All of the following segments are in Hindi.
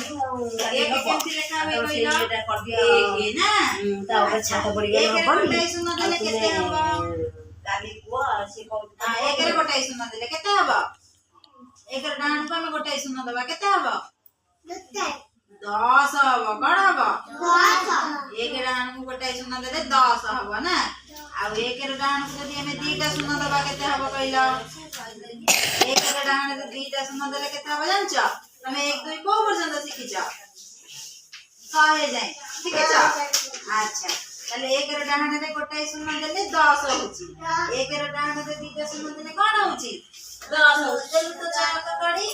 एक केमती लेखा होय कहिलो एक ना ता ऊपर छाता पड़ी गया एक हबन गोटाई शून्य देले केते हबो काली को से को एक रे गोटाई शून्य देले केते हबो एक रे डाण को हम गोटाई शून्य देबा केते हबो 10 हबो कोन हबो 10 एक रे डाण को गोटाई शून्य देले 10 हबो ना आ एक रे डाण को जदी हमें दुईटा शून्य देबा केते हबो कहिलो एक रे डाण रे दुईटा शून्य देले केते हबो जानछो तमे 1 2 को पर्यंत शिखिछो 100 जाय ठीक है अच्छा তাহলে 1 র ডাহাণে গোটাই শূন্য দিলে 10 হচ্ছে 1 র ডাহাণে দুইটা শূন্য দিলে কোন হচ্ছে 10 হচ্ছে তাহলে তো চারটা করি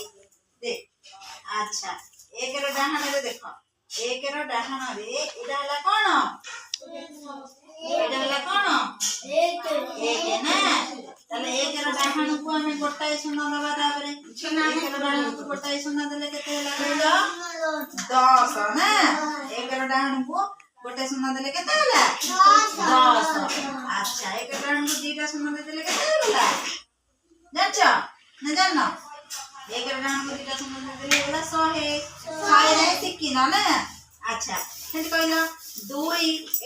দেখ আচ্ছা 1 র ডাহাণে দেখো 1 র ডাহাণে এটা হলা কোন এটা হলা কোন 1 না তাহলে 1 র ডাহাণକୁ ଆମେ গোটাই শূন্য দেবা তারপরে 1 র ডাহাণକୁ গোটাই শূন্য দিলে কেতে হলা কইলো 10 না 1 র ডাহাণକୁ गोटे शून्य देले केते होला 10 अच्छा एक डाण को दुईटा शून्य देले केते होला जानछो न जाननो एक डाण को दुईटा शून्य देले होला 100 100 रे सिकिना ना अच्छा सेति कहलो 2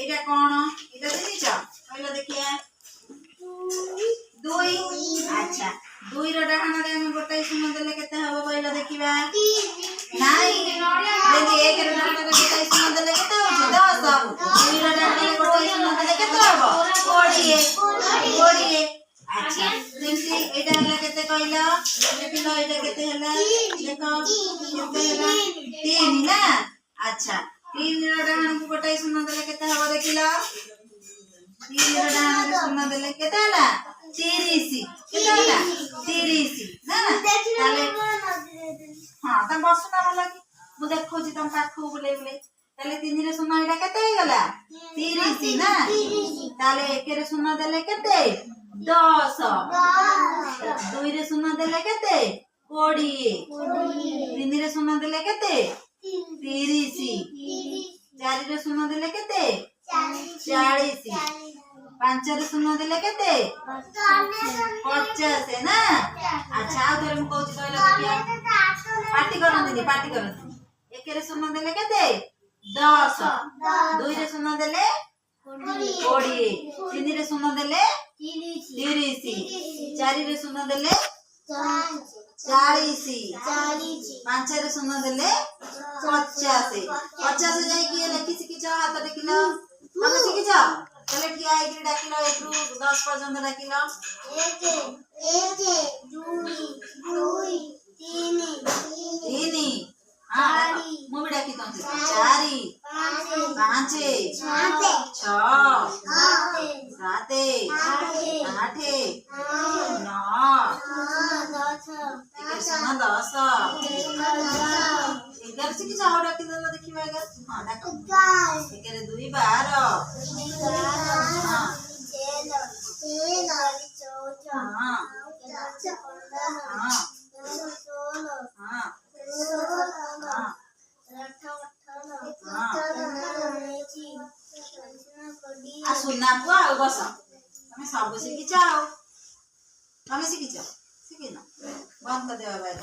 एटा कोन एटा देखिछो कहलो देखिया 2 अच्छा 2 रो डाण रे हम गोटे शून्य देले केते हबो कहलो देखिबा नाही यदि एक रो डाण रे गोटे शून्य देले केते हो 10 2 रो डाण रे गोटे शून्य देले केते हबो 20 अच्छा जेंति एटा हला केते कहलो देखिलो एटा केते हला देखो केते हला 3 ना अच्छा 3 रो डाण को गोटे शून्य देले केते हबो देखिलो 3 रो डाण रे शून्य देले केते हला 30 केते हला 30 ना ताले हां त बसना वाला की मु देखो जी तुम पाखो बुले बुले ताले 3 रे शून्य एटा केते हे गला 30 ना ताले 1 रे शून्य देले केते 10 2 रे शून्य देले केते 20 3 रे शून्य देले केते 30 4 रे शून्य देले केते 40 5 रे शून्य देले केते 50 है ना अच्छा आ तोरे मु कहू कहला देखिया पार्टी करन 1 रे शून्य देले केते 10 2 रे शून्य देले 20 3 रे शून्य देले 30 4 रे शून्य देले 40 5 रे शून्य देले 50 50 जाई कि लिखि सिकिछ हाथ देखिलो हम सिकिछ चले ठीक है कि डाकिलो 1 रु 10 पर्यंत डाकिलो 1 2 3 हां मु भी डाकी तंती 4 5 6 7 8 9 10 एगार से कि जाओ डाकी देला देखिबा एगार हां डाको 1 रे 2 12 हां 13 हां 18 सुना को आ बस तमे सब सिखि जाओ तमे सिखि जाओ सिखि ना बंद कर देबा भाई।